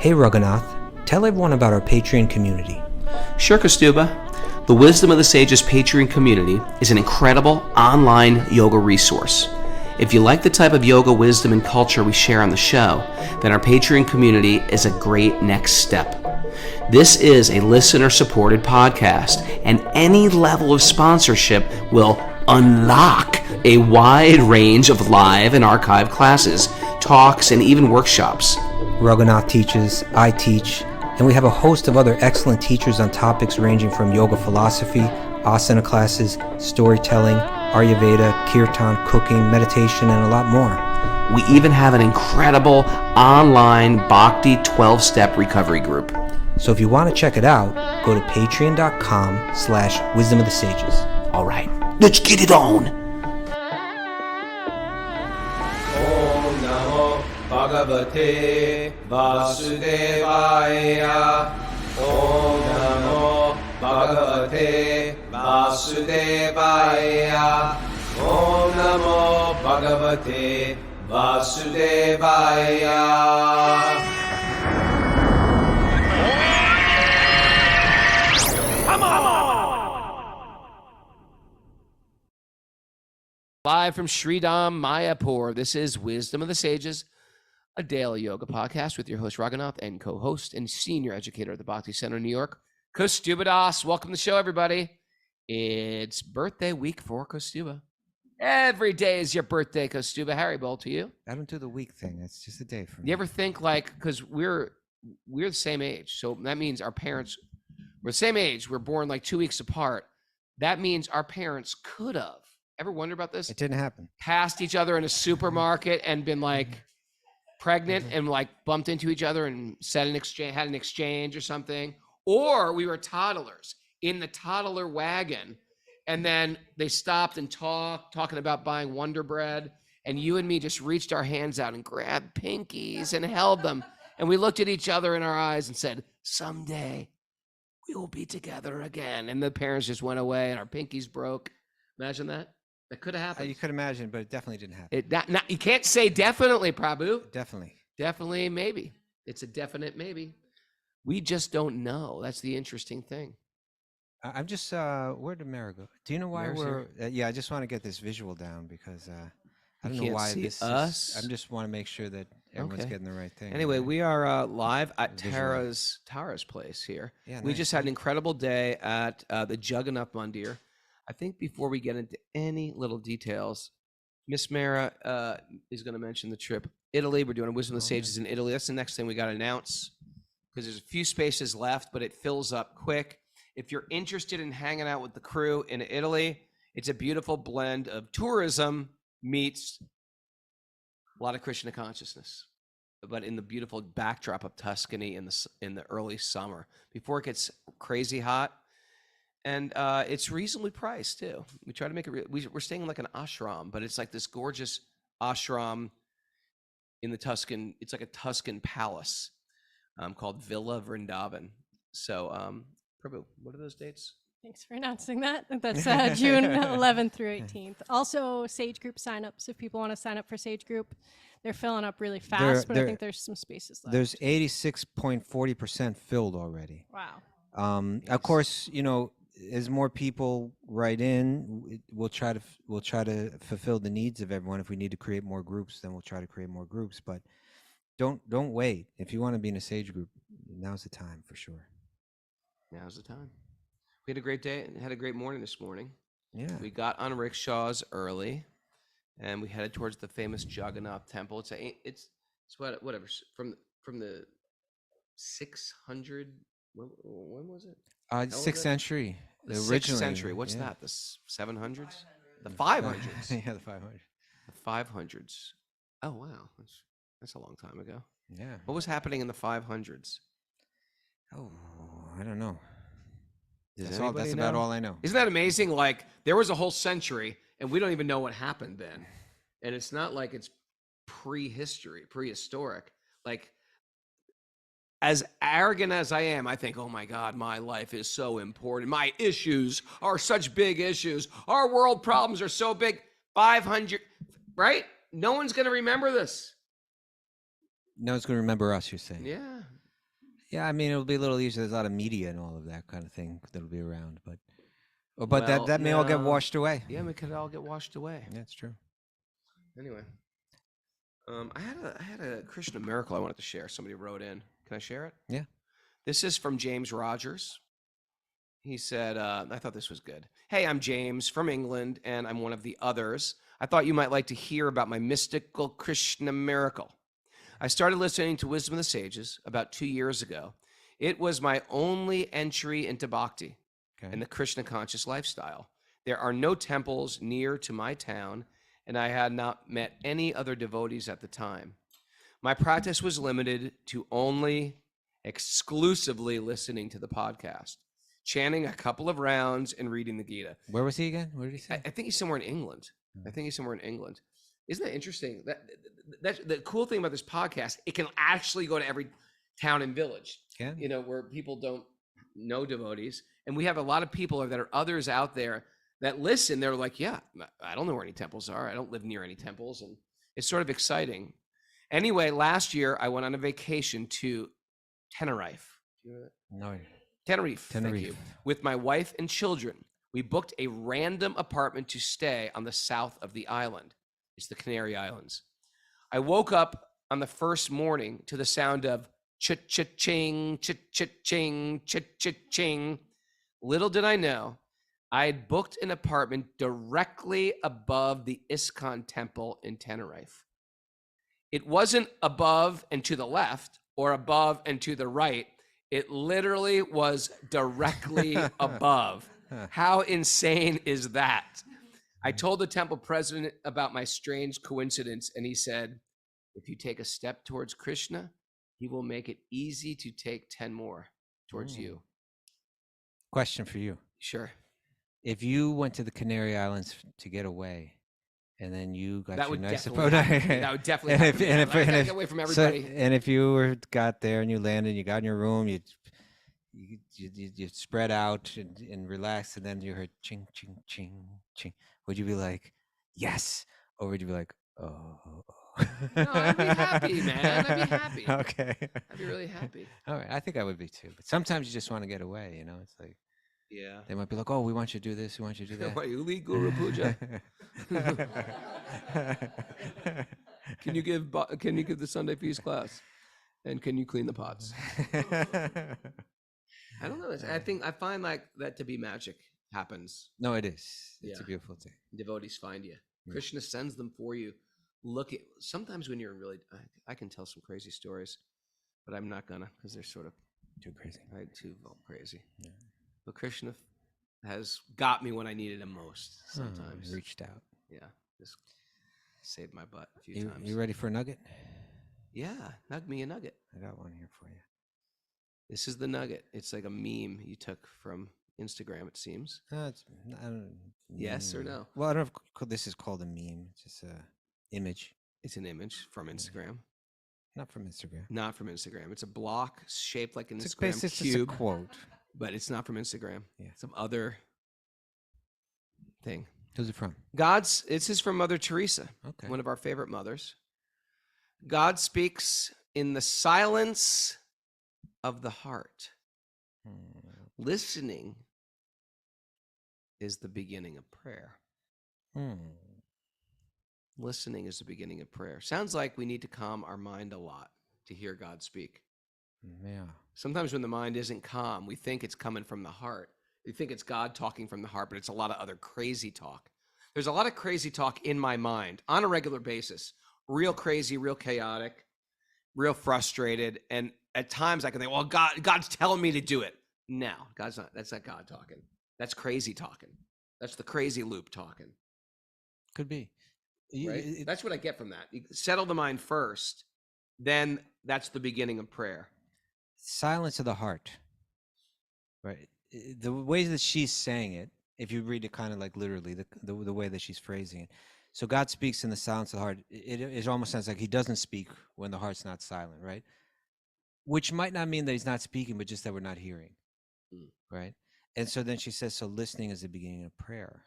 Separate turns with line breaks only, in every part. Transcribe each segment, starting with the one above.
Hey Raghunath, tell everyone about our Patreon community.
Sure, Kostuba. The Wisdom of the Sages Patreon community is an incredible online yoga resource. If you like the type of yoga wisdom and culture we share on the show, then our Patreon community is a great next step. This is a listener-supported podcast, and any level of sponsorship will unlock a wide range of live and archived classes, talks, and even workshops.
Raghunath teaches, I teach, and we have a host of other excellent teachers on topics ranging from yoga philosophy, asana classes, storytelling, Ayurveda, kirtan, cooking, meditation, and a lot more.
We even have an incredible online Bhakti 12-step recovery group.
So if you want to check it out, go to patreon.com/wisdom of the sages.
All right, let's get it on.
Bhagavate Vasudevaya. Om Namo Bhagavate Vasudevaya. Om Namo Bhagavate Vasudevaya. Come on!
Live from Sridham, Mayapur, this is Wisdom of the Sages, a daily yoga podcast with your host Raghunath and co-host and senior educator at the Bhakti Center in New York, Kostuba Das. Welcome to the show, everybody. It's birthday week for Kostuba. Every day is your birthday, Kostuba. Harry Bowl to you.
I don't do the week thing. It's just a day for me.
You ever think because we're the same age, so that means our parents we're the same age. We're born like 2 weeks apart. That means our parents could have. Ever wonder about this?
It didn't happen.
Passed each other in a supermarket and been like pregnant and like bumped into each other and had an exchange or something. Or we were toddlers in the toddler wagon, and then they stopped and talking about buying Wonder Bread, and you and me just reached our hands out and grabbed pinkies and held them, and we looked at each other in our eyes and said, someday we will be together again. And the parents just went away and our pinkies broke. Imagine that. That could have happened.
You could imagine, but it definitely didn't happen.
You can't say definitely, Prabhu.
Definitely.
Definitely, maybe. It's a definite maybe. We just don't know. That's the interesting thing.
I'm just, where did Mara go? Do you know why
Mara's
yeah, I just want to get this visual down because I don't know
can't
why
see
this
us.
I just want to make sure that everyone's
Okay.
getting the right thing.
Anyway, we are live at
Visual.
Tara's place here.
Yeah,
We
nice.
just had an incredible day at the Jagannath Mandir. I think before we get into any little details, Miss Mara is going to mention the trip. Italy, we're doing a Wisdom of the Sages in Italy. That's the next thing we got to announce because there's a few spaces left, but it fills up quick. If you're interested in hanging out with the crew in Italy, it's a beautiful blend of tourism meets a lot of Krishna consciousness, but in the beautiful backdrop of Tuscany in the early summer before it gets crazy hot. And it's reasonably priced too. We try to make it. We're staying in like an ashram, but it's like this gorgeous ashram in the Tuscan. It's like a Tuscan palace called Villa Vrindavan. So, Prabhu, what are those dates?
Thanks for announcing that. That's June 11th through 18th. Also, Sage Group signups. If people want to sign up for Sage Group, they're filling up really fast, but I think there's some spaces left.
There's 86.40% filled already.
Wow.
Of course, as more people write in, we'll try to fulfill the needs of everyone. If we need to create more groups, then we'll try to create more groups. But don't wait. If you want to be in a Sage group, now's the time for sure.
Now's the time. We had a great day and had a great morning this morning.
Yeah.
We got on rickshaws early, and we headed towards the famous Jagannath Temple. It's whatever from the 600. When was it?
6th century.
The 6th
Originally,
century. What's
yeah.
that? The 700s? The 500s.
Yeah, the 500.
The 500s. Oh wow, that's a long time ago.
Yeah.
What was happening in the 500s?
Oh, I don't know.
Does
That's
anybody
about
know?
all I know.
Isn't that amazing? Like there was a whole century, and we don't even know what happened then. And it's not like it's prehistoric. Like as arrogant as I am, I think, oh my God, my life is so important. My issues are such big issues. Our world problems are so big. 500, right? No one's going to remember this.
No one's going to remember us, you're saying.
Yeah.
Yeah, I mean, it'll be a little easier. There's a lot of media and all of that kind of thing that'll be around, but
Well,
that may all get
no.
washed away.
Yeah, it could all get washed away.
That's true.
Anyway, I had a Krishna miracle I wanted to share. Somebody wrote in. Can I share it?
Yeah.
This is from James Rogers. He said, I thought this was good. Hey, I'm James from England, and I'm one of the others. I thought you might like to hear about my mystical Krishna miracle. I started listening to Wisdom of the Sages about 2 years ago. It was my only entry into bhakti and the Krishna conscious lifestyle. There are no temples near to my town, and I had not met any other devotees at the time. My practice was limited to only exclusively listening to the podcast, chanting a couple of rounds, and reading the Gita.
Where was he again? What did he say?
I think he's somewhere in England. Isn't that interesting? That the cool thing about this podcast, it can actually go to every town and village.
Can?
You know, where people don't know devotees, and we have a lot of people that are others out there that listen. They're like, yeah, I don't know where any temples are. I don't live near any temples, and it's sort of exciting. Anyway, last year I went on a vacation to Tenerife. Do you know that?
No.
Tenerife. Thank you. With my wife and children. We booked a random apartment to stay on the south of the island. It's the Canary Islands. I woke up on the first morning to the sound of ch-ch-ching, ch-ch-ching, ch-ch-ching. Little did I know, I had booked an apartment directly above the ISKCON temple in Tenerife. It wasn't above and to the left or above and to the right. It literally was directly above. How insane is that? I told the temple president about my strange coincidence, and he said, if you take a step towards Krishna, he will make it easy to take 10 more towards you.
Question for you.
Sure.
If you went to the Canary Islands to get away, and then you got your nice
apartment. That would definitely happen. I gotta get away from everybody.
And if you got there and you landed, you got in your room, you spread out and relaxed, and then you heard ching, ching, ching, ching. Would you be like, yes? Or would you be like, oh?
No, I'd be happy, man. I'd be happy.
Okay.
I'd be really happy.
All right. I think I would be too. But sometimes you just want to get away, you know? It's like,
yeah.
They might be like, oh, we want you to do this. We want you to do that.
Why you lead Guru Puja? Can you give the Sunday feast class? And can you clean the pots? I don't know. I find like that to be magic happens.
No, it is. It's a beautiful thing.
Devotees find you.
Yeah.
Krishna sends them for you. Look at sometimes when you're really, I can tell some crazy stories, but I'm not gonna because they're sort of
too crazy.
Too crazy. Yeah. But Krishna has got me when I needed him most. Sometimes
reached out.
Yeah, just saved my butt a few times.
You ready for a nugget?
Yeah, nug me a nugget.
I got one here for you.
This is the nugget. It's like a meme you took from Instagram, it seems.
I don't.
Yes or no?
Well, I don't know if this is called a meme. It's just a image.
It's an image from Instagram.
Not from Instagram.
Not from Instagram. It's a block shaped like an Instagram cube.
It's just a quote.
But it's not from Instagram.
Yeah.
Some other thing.
Who's it from?
This is from Mother Teresa.
Okay.
One of our favorite mothers. God speaks in the silence of the heart. Listening is the beginning of prayer. Listening is the beginning of prayer. Sounds like we need to calm our mind a lot to hear God speak.
Yeah.
Sometimes when the mind isn't calm, we think it's coming from the heart. We think it's God talking from the heart, but it's a lot of other crazy talk. There's a lot of crazy talk in my mind on a regular basis. Real crazy, real chaotic, real frustrated. And at times I can think, well, God's telling me to do it. No, that's not God talking. That's crazy talking. That's the crazy loop talking.
Could be.
Right? That's what I get from that. You settle the mind first, then that's the beginning of prayer.
Silence of the heart. Right. The way that she's saying it, if you read it kind of like literally, the way that she's phrasing it. So God speaks in the silence of the heart. It almost sounds like he doesn't speak when the heart's not silent, right? Which might not mean that he's not speaking, but just that we're not hearing, right? And so then she says, so listening is the beginning of prayer.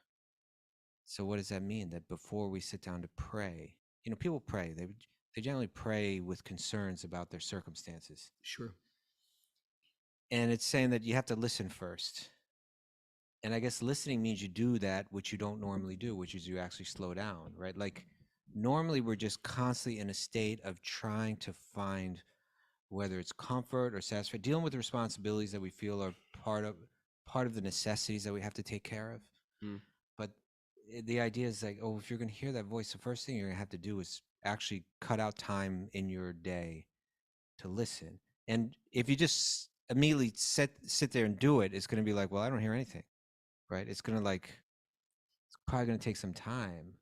So what does that mean? That before we sit down to pray, people pray. They generally pray with concerns about their circumstances.
Sure.
And it's saying that you have to listen first. And I guess listening means you do that which you don't normally do, which is you actually slow down, right? Like normally we're just constantly in a state of trying to find whether it's comfort or satisfaction, dealing with the responsibilities that we feel are part of the necessities that we have to take care of. But the idea is like, oh, if you're going to hear that voice, the first thing you're going to have to do is actually cut out time in your day to listen. And if you just immediately sit there and do it, it's going to be like, well, I don't hear anything, right? It's going to it's probably going to take some time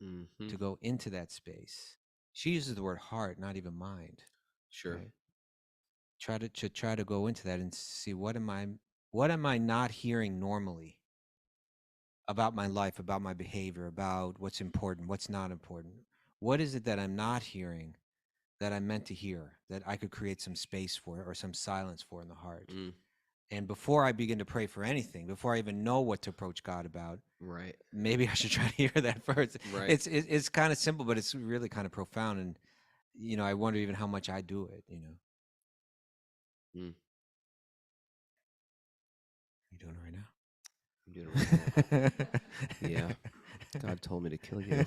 to go into that space. She uses the word heart, not even mind.
Sure.
Right? Try to go into that and see what am I not hearing normally about my life, about my behavior, about what's important, what's not important. What is it that I'm not hearing that I'm meant to hear, that I could create some space for or some silence for in the heart? And before I begin to pray for anything, before I even know what to approach God about,
right,
maybe I should try to hear that first.
Right.
It's kind of simple, but it's really kind of profound. And I wonder even how much I do it. You doing it right now?
I'm doing it right now. Yeah. God told me to kill you.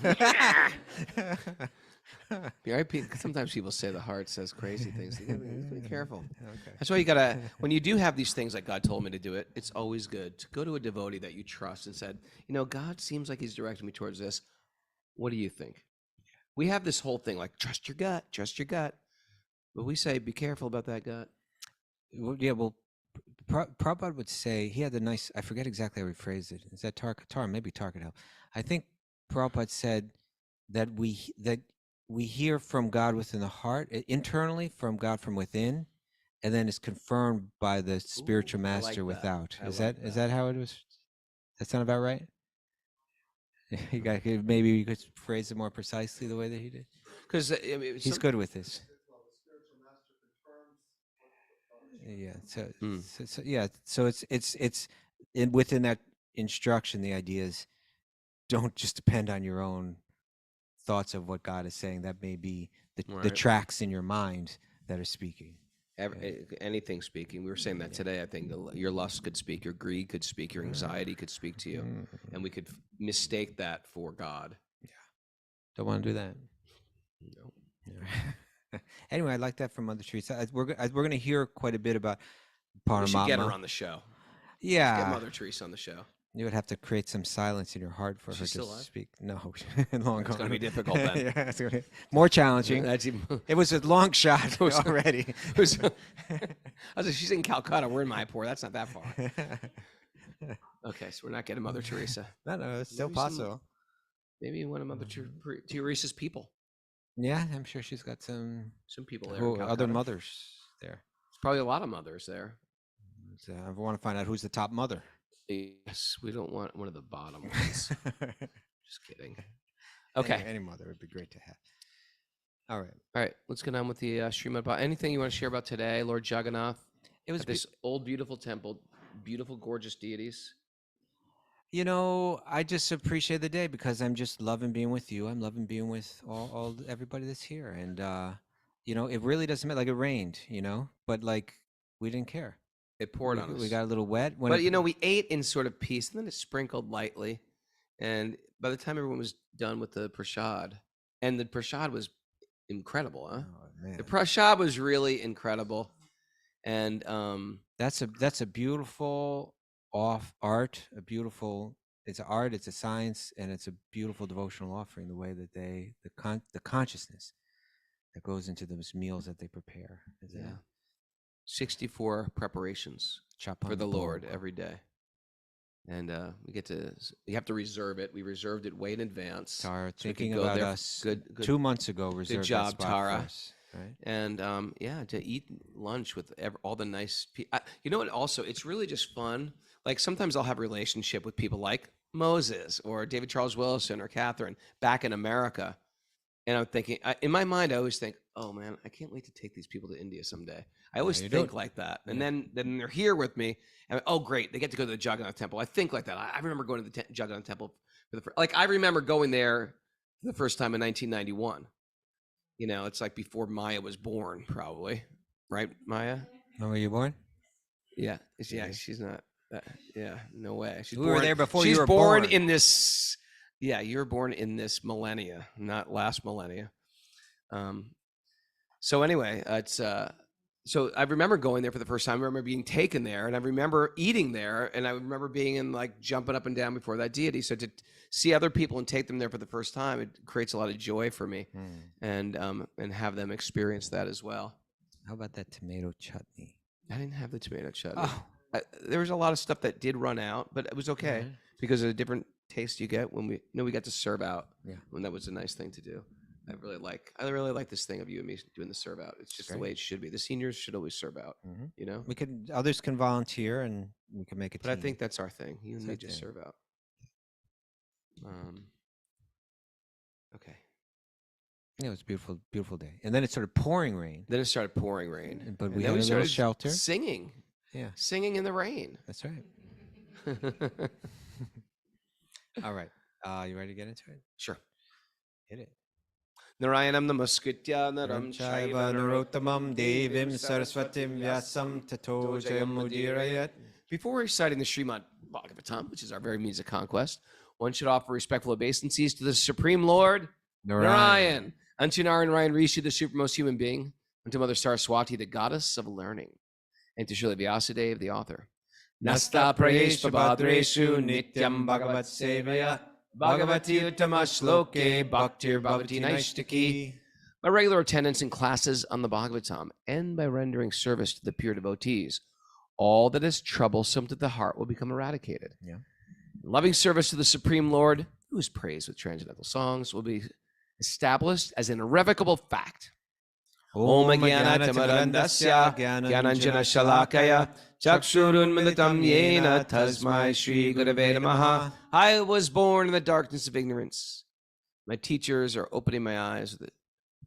Sometimes people say the heart says crazy things. You gotta be careful.
Okay.
That's why you gotta, when you do have these things like God told me to do it, it's always good to go to a devotee that you trust and said, God seems like he's directing me towards this. What do you think? We have this whole thing like, trust your gut. But we say, be careful about that gut.
Well, Prabhupada would say, he had the nice, I forget exactly how he phrased it. Is that Tar? Maybe Tar could help. I think Prabhupada said that we hear from God within the heart, internally from God from within, and then it's confirmed by the spiritual master without. Is that how it was? That sound about right? Maybe you could phrase it more precisely the way that he did.
Because
he's good with this. Yeah. So it's within that instruction. The idea is don't just depend on your own thoughts of what God is saying. That may be the tracks in your mind that are speaking.
Anything speaking. We were saying that today. I think your lust could speak, your greed could speak, your anxiety could speak to you, and we could mistake that for God.
Yeah. Don't want to do that.
No.
Yeah. Anyway, I like that from Mother Teresa. We're going to hear quite a bit about Paramatma.
We should get her on the show.
Yeah.
Let's get Mother Teresa on the show.
You would have to create some silence in your heart for her to speak. No, long
It's going to be difficult then.
Yeah, it's gonna be more challenging. It was a long shot already.
I was like, she's in Calcutta. We're in Mayapur. That's not that far. Okay, so we're not getting Mother Teresa.
No, it's still possible.
Maybe one of Mother Teresa's people.
Yeah, I'm sure she's got some
people there.
Other mothers there.
There's probably a lot of mothers there.
So I want to find out who's the top mother.
Yes, we don't want one of the bottom ones. Just kidding. Okay.
Any mother would be great to have. All
right. Let's get on with the Srimad Bhagavatam. Anything you want to share about today, Lord Jagannath?
It was
this old, beautiful temple, beautiful, gorgeous deities.
I just appreciate the day because I'm just loving being with you. I'm loving being with everybody that's here. And, it really doesn't matter. Like it rained, but like we didn't care.
It poured on us.
We got a little wet.
But, we ate in sort of peace, and then it sprinkled lightly. And by the time everyone was done with the prasad, and the prasad was incredible, huh?
Oh, man.
The prasad was really incredible. And
that's a beautiful art, it's an art, it's a science, and it's a beautiful devotional offering, the way that the consciousness that goes into those meals that they prepare.
64 preparations for the Lord every day. And you have to reserve it. We reserved it way in advance.
Tara, thinking about us good 2 months ago, reserved
good job,
that spot
Tara.
for us, right?
And to eat lunch with all the nice people. You know what? Also, it's really just fun. Like sometimes I'll have a relationship with people like Moses or David Charles Wilson or Catherine back in America. And I'm thinking, in my mind, I always think, oh man, I can't wait to take these people to India someday. I always think like that. And then they're here with me. And oh, great, they get to go to the Jagannath Temple. I think like that. I remember going to the Jagannath Temple for I remember going there the first time in 1991. It's like before Maya was born, probably. Right, Maya?
When were you born?
Yeah,
See?
she's not. Yeah, no way. She's
We were there before
she's
you were
born
born.
in this. Yeah, you were born in this millennia, not last millennia. So anyway, it's so I remember going there for the first time. I remember being taken there, and I remember eating there, and I remember being in like jumping up and down before that deity. So to see other people and take them there for the first time, it creates a lot of joy for me, and have them experience that as well.
How about that tomato chutney?
I didn't have the tomato chutney.
Oh,
There was a lot of stuff that did run out, but it was okay
Alright.
because of the different taste you get when we got to serve out.
Yeah.
When that was a nice thing to do. I really like this thing of you and me doing the serve out. It's just the way it should be. The seniors should always serve out. You know.
others can volunteer, and we can make it.
But I think that's our thing. You and me
our
just
thing.
serve out. Okay.
Yeah, it was a beautiful, beautiful day, and then it started pouring rain.
Then it started pouring rain.
But
And
we
then
had a little
started
shelter.
Singing.
Yeah,
Singing in the rain.
that's right. All right, you ready to get into it?
Sure.
Hit it.
Narayanam namaskritya naram
Chaiva
chaiva
narottamam devim saraswatim vyasam tato jayamudirayat.
Before reciting the Srimad Bhagavatam, which is our very music conquest, one should offer respectful obeisances to the Supreme Lord Narayan, unto Narayan Rishi, the supermost human being, unto Mother Saraswati, the goddess of learning, and to Srila Vyasadeva, the author. Nasta prayesha bhadreshu nityam bhagavat sevaya bhagavati uttama shloke bhaktir bhavati naishtaki. By regular attendance in classes on the Bhagavatam and by rendering service to the pure devotees, all that is troublesome to the heart will become eradicated.
Yeah.
Loving service to the Supreme Lord, who is praised with transcendental songs, will be established as an irrevocable fact. Om Jnana Tamarandasya Gyananjana Shalakaya Chakshurunmilitam Yena Tasmai Shri Gurave Namaha. I was born in the darkness of ignorance. My teachers are opening my eyes with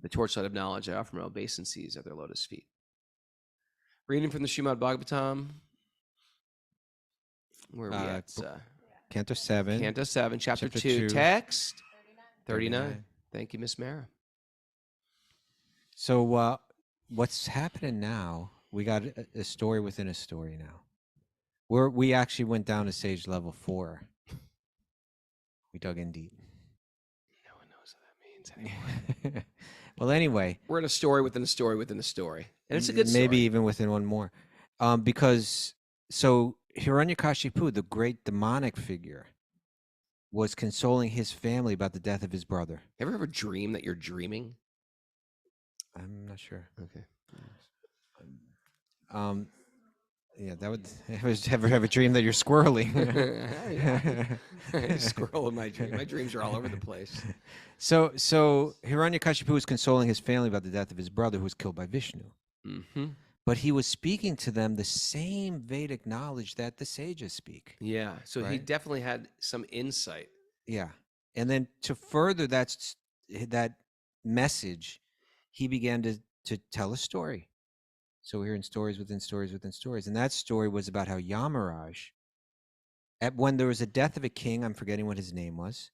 the torchlight of knowledge. I offer my obeisances at their lotus feet. Reading from the Srimad Bhagavatam. Where are we at?
Canto 7.
Canto 7, chapter 2, text 39. Thank you, Miss Mara.
So what's happening now? We got a story within a story now. We actually went down to sage level 4. We dug in deep.
No one knows what that means anymore.
Well, anyway,
We're in a story within a story within a story. And it's a good story.
Maybe even within one more. Because so Hiranyakashipu, the great demonic figure, was consoling his family about the death of his brother.
Ever have a dream that you're dreaming?
I'm not sure.
Okay.
Yeah, that would ever have a dream that you're squirreling.
Squirrel in my dream. My dreams are all over the place.
So Hiranyakashipu was consoling his family about the death of his brother who was killed by Vishnu.
Mm-hmm.
But he was speaking to them the same Vedic knowledge that the sages speak.
Yeah. So he
Right?
definitely had some insight.
Yeah. And then to further that message, he began to tell a story. So we're hearing stories within stories within stories. And that story was about how Yamaraj, when there was a death of a king, I'm forgetting what his name was,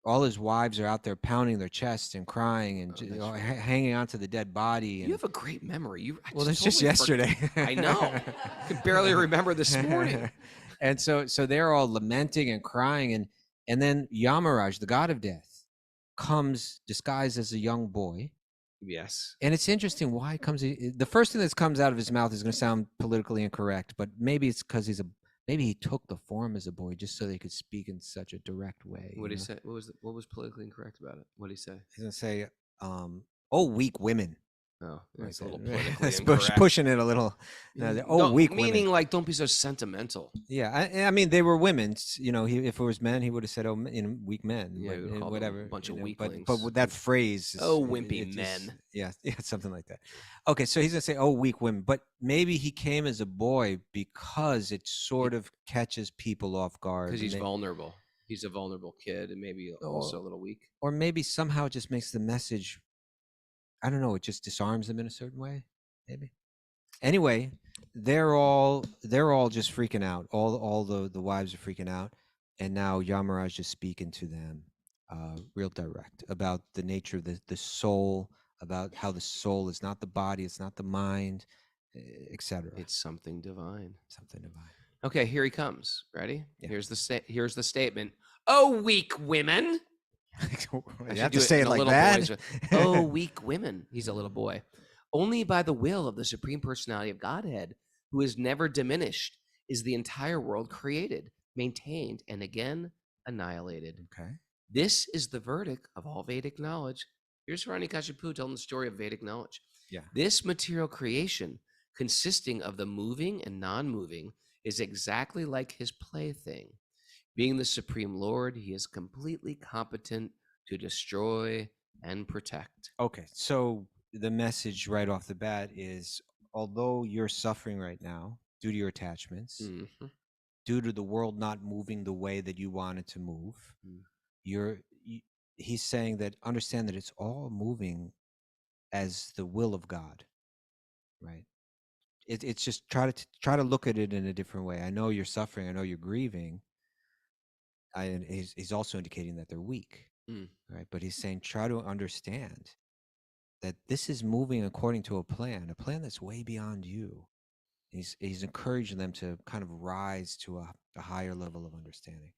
all his wives are out there pounding their chests and crying and hanging onto the dead body. And,
You have a great memory.
well, that's just yesterday.
I know. I could barely remember this morning.
And so they're all lamenting and crying. And then Yamaraj, the god of death, comes disguised as a young boy.
Yes.
And it's interesting why the first thing that comes out of his mouth is going to sound politically incorrect, but maybe it's because maybe he took the form as a boy just so they could speak in such a direct way.
What did he say? What was politically incorrect about it? What did he say?
He's going to say, oh, weak women.
Oh, that's a
Like
little
that.
politically
That's
incorrect.
pushing it a little. Weak women.
Meaning like, don't be so sentimental.
Yeah, I mean, they were women. If it was men, he would have said, weak men.
Yeah,
but,
he would call them
whatever.
a bunch of
But
weaklings.
with that phrase.
Wimpy men.
Yeah, something like that. Okay, so he's going to say, weak women. But maybe he came as a boy because it sort of catches people off guard.
Because he's vulnerable. He's a vulnerable kid and maybe also a little weak.
Or maybe somehow it just makes the message, I don't know, it just disarms them in a certain way, maybe. Anyway, they're all just freaking out. All the wives are freaking out, and now Yamaraj is speaking to them, real direct about the nature of the soul, about how the soul is not the body, it's not the mind, etc.
It's something divine.
Something divine.
Okay, here he comes. Ready?
Yeah.
Here's the statement. Oh, weak women.
You
I
have
should
to
do
say
in
it
a
like
little
that.
boy's voice. Oh, weak women. He's a little boy. Only by the will of the Supreme Personality of Godhead, who is never diminished, is the entire world created, maintained, and again annihilated.
Okay.
This is the verdict of all Vedic knowledge. Here's Hiranyakashipu telling the story of Vedic knowledge.
Yeah.
This material creation, consisting of the moving and non-moving, is exactly like his plaything. Being the Supreme Lord, he is completely competent to destroy and protect.
Okay. So the message right off the bat is, although you're suffering right now due to your attachments,
Mhm.
due to the world not moving the way that you want it to move, he's saying that understand that it's all moving as the will of God, right? It's just try to look at it in a different way. I know you're suffering. I know you're grieving. And he's also indicating that they're weak, right? But he's saying try to understand that this is moving according to a plan that's way beyond you. He's encouraging them to kind of rise to a higher level of understanding.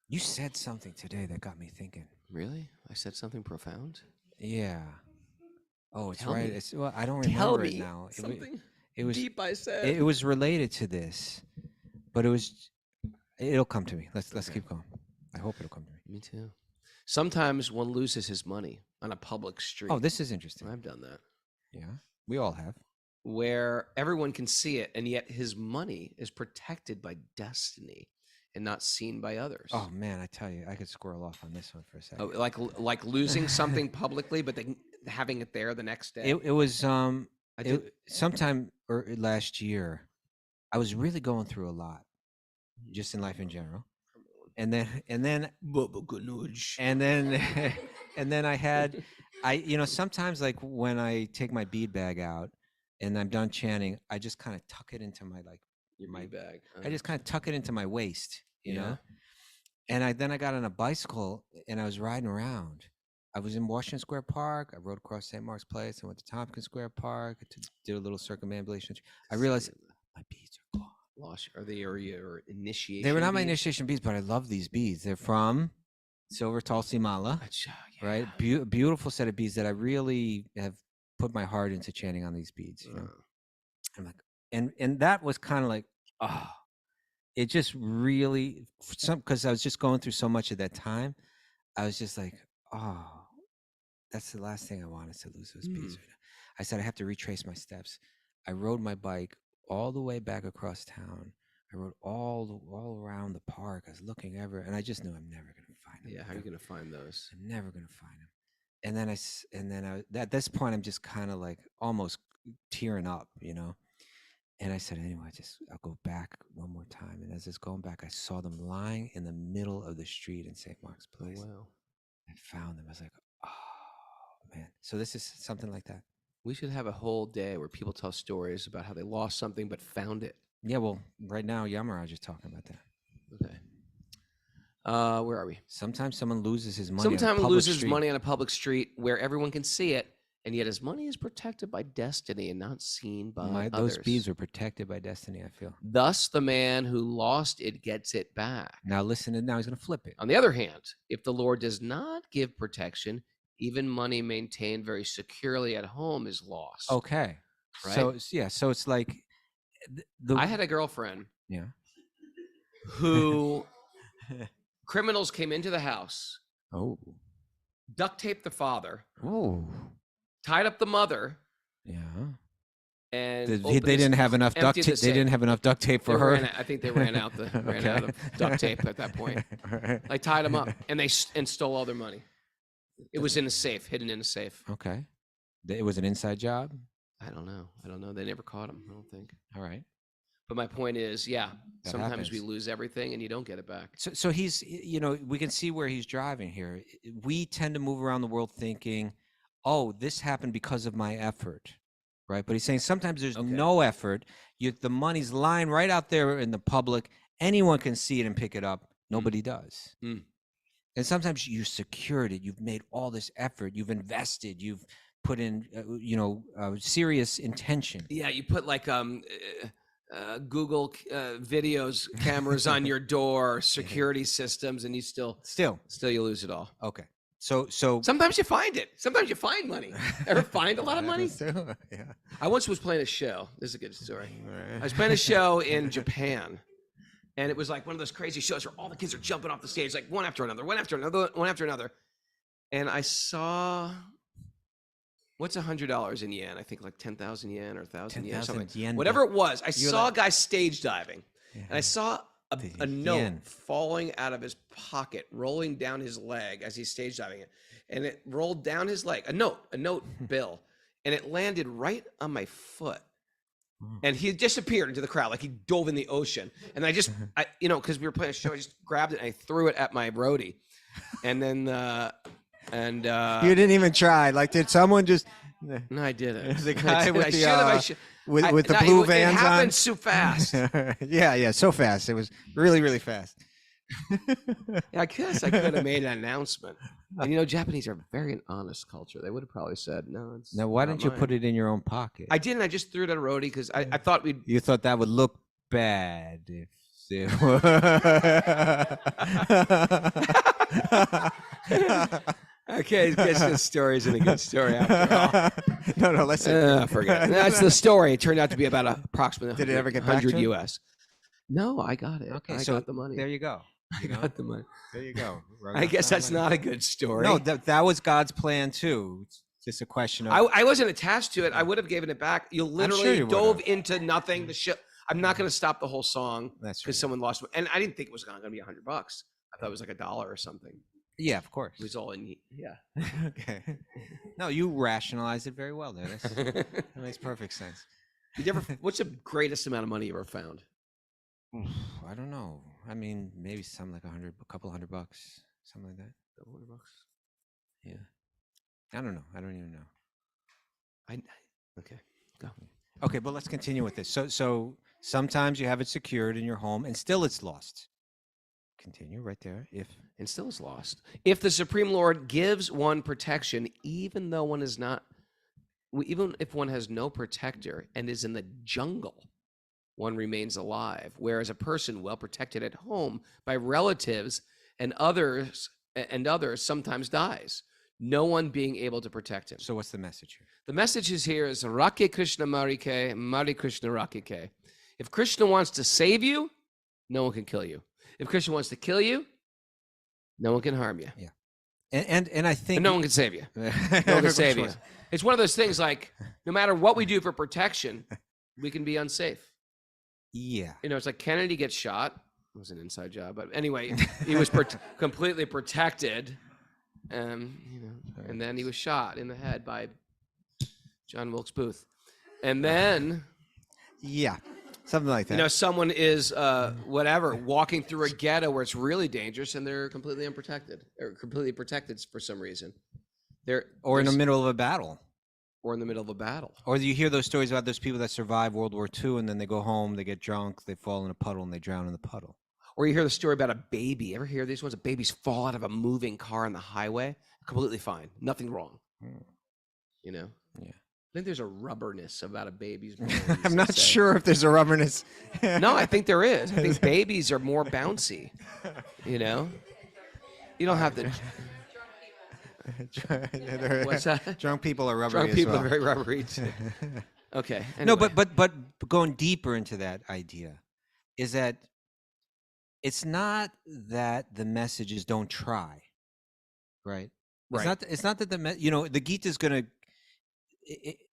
You said something today that got me thinking.
Really? I said something profound?
Yeah. Oh, it's
Tell
right.
me.
It's well, I don't
Tell
remember
me
it now.
something
It was
deep I said.
it was related to this, but it'll come to me. Let's keep going. I hope it'll come to me.
Me too. Sometimes one loses his money on a public street.
Oh, this is interesting.
I've done that.
Yeah, we all have.
Where everyone can see it, and yet his money is protected by destiny and not seen by others.
Oh man, I tell you, I could squirrel off on this one for a second.
Oh, like losing something publicly, but then having it there the next day.
It was sometime last year. I was really going through a lot, just in life in general, and then and then I had sometimes like when I take my bead bag out and I'm done chanting, I just kind of tuck it into my
my bag.
I just kind of tuck it into my waist, you
Yeah.
know. And I got on a bicycle and I was riding around. I was in Washington Square Park. I rode across St. Mark's Place. I went to Tompkins Square Park. Did a little circumambulation. I realized my beads are gone.
Lost. Are they your initiation?
They were not my
beads?
initiation beads, but I love these beads. They're from Silver Tulsi Mala, right? Beautiful set of beads that I really have put my heart into chanting on these beads. You know, I'm like, and that was kind of like, oh, it just really because I was just going through so much at that time. I was just like, oh, that's the last thing I wanted to lose those beads. Right now. I said I have to retrace my steps. I rode my bike all the way back across town. I rode all around the park. I was looking everywhere, and I just knew I'm never gonna find them.
Yeah, how are you gonna find those?
I'm never gonna find them. And then at this point, I'm just kind of like almost tearing up, you know. And I said, anyway, I'll go back one more time. And as I was going back, I saw them lying in the middle of the street in St. Mark's Place.
Oh, wow.
I found them. I was like, oh man. So this is something like that.
We should have a whole day where people tell stories about how they lost something but found it.
Yeah, well, right now Yamaraj is talking about that.
Okay. Where are we?
Sometimes someone loses his money.
Sometimes loses money on a public street where everyone can see it, and yet his money is protected by destiny and not seen by others.
Those beads are protected by destiny, I feel.
Thus, the man who lost it gets it back.
Now listen, now he's going to flip it.
On the other hand, if the Lord does not give protection, even money maintained very securely at home is lost.
Okay.
Right?
So, yeah, so it's like...
I had a girlfriend
yeah.
who criminals came into the house, duct taped the father, tied up the mother.
Yeah.
And
they didn't have enough duct tape. They didn't have enough duct tape for her.
I think they ran out of duct tape at that point. I tied them up and stole all their money. It was in a safe, hidden in a safe.
Okay. It was an inside job?
I don't know. They never caught him, I don't think.
All right.
But my point is, yeah,
that
sometimes
happens.
we lose everything and you don't get it back.
So he's, we can see where he's driving here. We tend to move around the world thinking, oh, this happened because of my effort, right? But he's saying sometimes there's no effort. The money's lying right out there in the public. Anyone can see it and pick it up. Nobody does. And sometimes you secured it. You've made all this effort. You've invested. You've put in, serious intention.
Yeah, you put like Google videos, cameras on your door, security systems, and you still you lose it all.
Okay. So
Sometimes you find it. Sometimes you find money. Ever find a lot of money?
Yeah.
I once was playing a show. This is a good story. I was playing a show in Japan, and it was like one of those crazy shows where all the kids are jumping off the stage, like one after another, one after another, one after another. And I saw, what's $100 in yen? I think like 10,000 yen or 1,000 yen, something.
yen.
Whatever it was, I saw a guy stage diving, and I saw a note
yen.
falling out of his pocket, rolling down his leg as he's stage diving it, and it rolled down his leg. A note bill, and it landed right on my foot. And he disappeared into the crowd, like he dove in the ocean. And I because we were playing a show, I just grabbed it and I threw it at my roadie. And then,
you didn't even try. Like, did someone just?
No, I didn't.
The guy with
with
the blue Vans on.
It happened so fast.
Yeah, so fast. It was really, really fast.
I guess I could have made an announcement. And Japanese are a very honest culture. They would have probably said, no, it's
now, why didn't you
mine.
put it in your own pocket?
I didn't. I just threw it at a roadie because I thought we'd.
You thought that would look bad if.
Okay, guess this story isn't a good story after all.
No, listen.
Forget it. That's the story. It turned out to be about approximately
Did it ever get back
100
to you?
US. No, I got it.
Okay,
I
so
got the money.
There you go.
I got the money.
There you go.
I guess that's not a good story.
No, that was God's plan too. It's just a question of.
I wasn't attached to it. I would have given it back. You literally dove into nothing. The show. I'm not going to stop the whole song because someone lost. And I didn't think it was going to be $100. I thought it was like $1 or something.
Yeah, of course.
It was all in. Yeah.
Okay. No, you rationalized it very well there. That makes perfect sense.
What's the greatest amount of money you ever found?
I don't know. I mean, maybe something like a couple $100, something like that.
$100.
Yeah. I don't know. I don't even know.
Okay. Go.
Okay, but let's continue with this. So sometimes you have it secured in your home, and still it's lost. Continue right there.
And still is lost. If the Supreme Lord gives one protection, even if one has no protector and is in the jungle, one remains alive. Whereas a person well protected at home by relatives and others sometimes dies, no one being able to protect him.
So what's the message here?
The message here is Rake Krishna Marike, Mari Krishna Rakike. If Krishna wants to save you, no one can kill you. If Krishna wants to kill you, no one can harm you.
Yeah. And I think
no one can save you. No one can save you. It's one of those things like no matter what we do for protection, we can be unsafe.
Yeah.
It's like Kennedy gets shot. It was an inside job, but anyway, he was completely protected. And then he was shot in the head by John Wilkes Booth. And then
something like that.
Someone is walking through a ghetto where it's really dangerous and they're completely unprotected or completely protected for some reason.
Or in the middle of a battle.
Or in the middle of a battle.
Or you hear those stories about those people that survive World War II and then they go home, they get drunk, they fall in a puddle and they drown in the puddle.
Or you hear the story about a baby. Ever hear these ones? Babies fall out of a moving car on the highway, completely fine, nothing wrong. Yeah. I think there's a rubberness about a baby's bones.
I'm not sure if there's a rubberness.
No, I think there is. I think babies are more bouncy. You don't have to. What's that?
Drunk people are rubbery.
Drunk people
as well.
are very rubbery too. Okay. Anyway.
No, but going deeper into that idea is that it's not that the messages don't try, right?
Right.
It's not that the Gita is going to.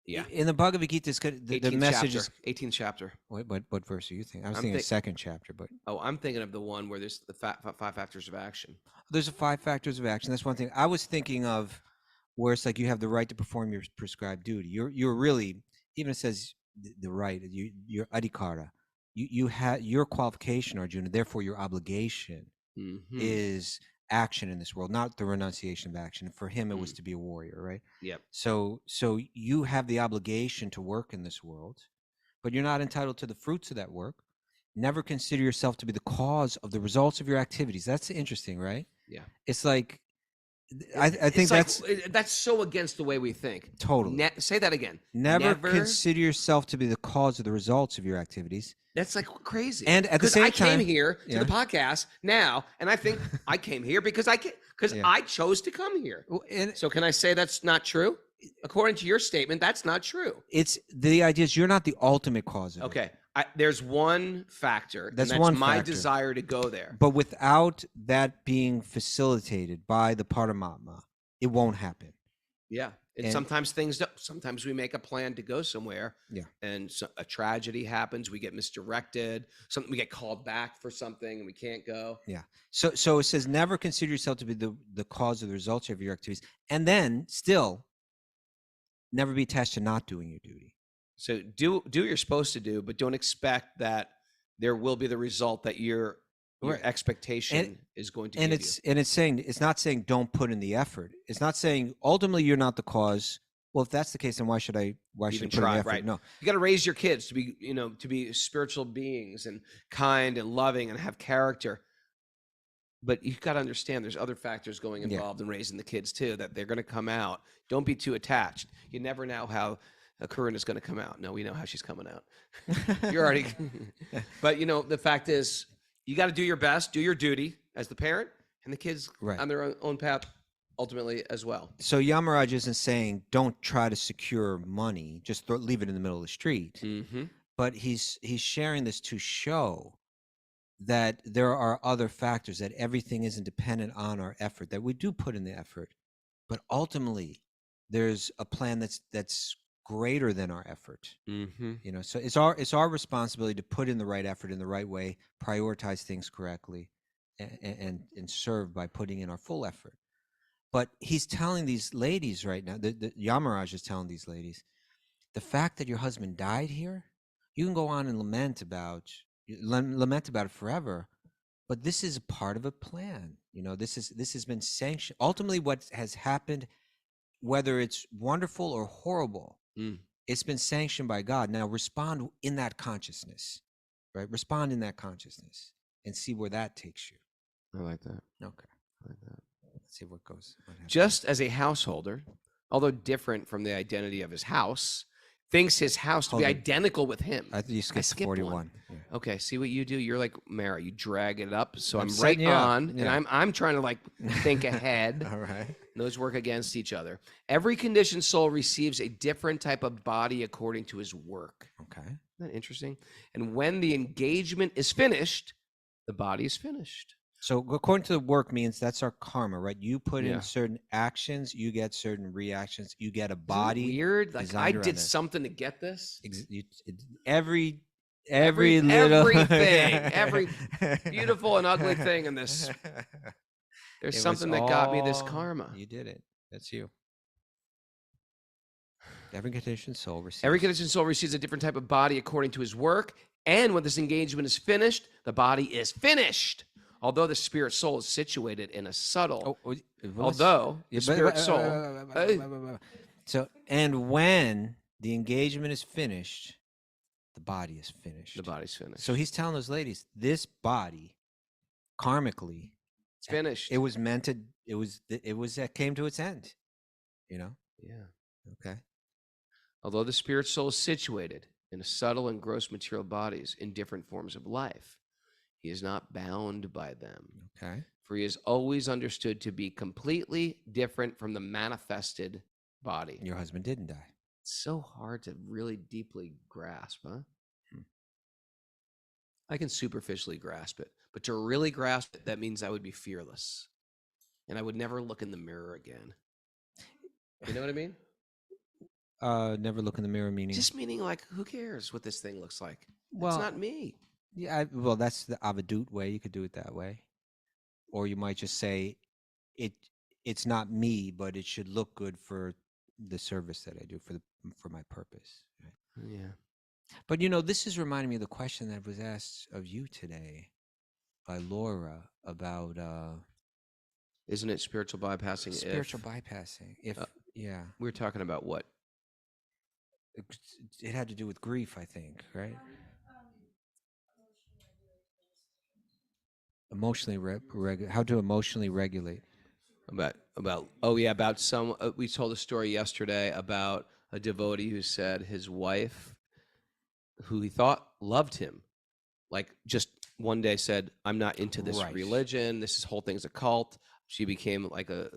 In the Bhagavad Gita, the message is
18th chapter.
What verse are you thinking? I was thinking second chapter, but
I'm thinking of the one where there's the 5 factors of action.
There's 5 factors of action. That's one thing. I was thinking of where it's like you have the right to perform your prescribed duty. You're really, even it says the right. Your adhikara. You have your qualification, Arjuna. Therefore, your obligation is action in this world, not the renunciation of action. For him, it was to be a warrior, right?
Yep.
So you have the obligation to work in this world, but you're not entitled to the fruits of that work. Never consider yourself to be the cause of the results of your activities. That's interesting, right?
Yeah.
It's like I think
It's like, that's so against the way we think.
totally.
Say that again.
Never consider yourself to be the cause of the results of your activities.
That's like crazy.
And at the same
I came
time-
here to
Yeah.
the podcast now, and I think I came here because
Yeah.
I chose to come here.
Well, and
So can I say that's not true? According to your statement, that's not true.
it's the idea is you're not the ultimate cause of it.
Okay. There's one factor.
That's
and
one
my
factor.
desire to go there.
But without that being facilitated by the Paramatma, it won't happen.
Yeah. And sometimes things don't. Sometimes we make a plan to go somewhere.
Yeah.
And a tragedy happens. We get misdirected. We get called back for something and we can't go.
Yeah. So it says never consider yourself to be the cause of the results of your activities. And then still never be attached to not doing your duty.
So do what you're supposed to do, but don't expect that there will be the result that your
Right.
expectation is going to
And
give
it's
you.
and it's saying it's not saying don't put in the effort. It's not saying ultimately you're not the cause. Well, if that's the case, then why should I put in the
try,
effort?
right?
No.
You got to raise your kids to be, to be spiritual beings and kind and loving and have character. But you've got to understand there's other factors going involved in raising the kids too, that they're going to come out. Don't be too attached. You never know how Karuna is going to come out. No, we know how she's coming out. You're already. But the fact is, you got to do your best, do your duty as the parent, and the kids
Right.
on their own path ultimately as well.
So Yamaraj isn't saying don't try to secure money, just leave it in the middle of the street.
Mm-hmm.
But he's sharing this to show that there are other factors, that everything isn't dependent on our effort, that we do put in the effort, but ultimately there's a plan that's greater than our effort.
Mm-hmm.
So it's our responsibility to put in the right effort in the right way, prioritize things correctly, and serve by putting in our full effort. But he's telling these ladies right now, the Yamaraj is telling these ladies, the fact that your husband died here, you can go on and lament about it forever, but this is a part of a plan. This has been sanctioned. Ultimately, what has happened, whether it's wonderful or horrible, it's been sanctioned by God. Now respond in that consciousness, right? Respond in that consciousness and see where that takes you.
I like that.
Okay.
I like that.
Let's see what happens.
Just as a householder, although different from the identity of his house, thinks his house to
Hold
be
on.
identical with him.
I think you skipped 41. Yeah.
Okay, see what you do? You're like Mara. You drag it up, so I'm right
setting you up.
on,
Yeah.
and I'm trying to think ahead.
All right.
Those work against each other. Every conditioned soul receives a different type of body according to his work.
Okay.
Isn't that interesting? And when the engagement is finished, the body is finished.
So according to the work means that's our karma, right? You put
Yeah.
in certain actions, you get certain reactions, you get a
Isn't it
body.
weird. Like I
designed around
did
this.
something to get this.
Every little
everything, every beautiful and ugly thing in this. There's
It was
something that got me this
all-
karma.
You did it. That's you. Every conditioned soul receives.
Every conditioned soul receives a different type of body according to his work. And when this engagement is finished, the body is finished. Although the spirit soul is situated in a subtle, although the spirit soul.
So, and when the engagement is finished, the body is finished.
The body's finished.
So he's telling those ladies, this body, karmically,
it's finished.
it was meant to. It came to its end.
Yeah.
Okay.
Although the spirit soul is situated in a subtle and gross material bodies in different forms of life, he is not bound by them.
Okay.
For he is always understood to be completely different from the manifested body.
Your husband didn't die.
It's so hard to really deeply grasp, huh?
Hmm.
I can superficially grasp it, but to really grasp it, that means I would be fearless and I would never look in the mirror again. You know what I mean?
Never look in the mirror, meaning
Just meaning who cares what this thing looks like?
Well,
it's not me.
Yeah, well, that's the avadut way. You could do it that way, or you might just say, it's not me, but it should look good for the service that I do for my purpose. Right?
Yeah.
But this is reminding me of the question that was asked of you today by Laura about
Isn't it spiritual bypassing?
spiritual bypassing. If yeah,
We were talking about what?
it had to do with grief, I think, right? Emotionally how to emotionally regulate.
about some. We told a story yesterday about a devotee who said his wife, who he thought loved him, like just one day said, "I'm not into this
Right.
religion. This whole thing's a cult." She became like a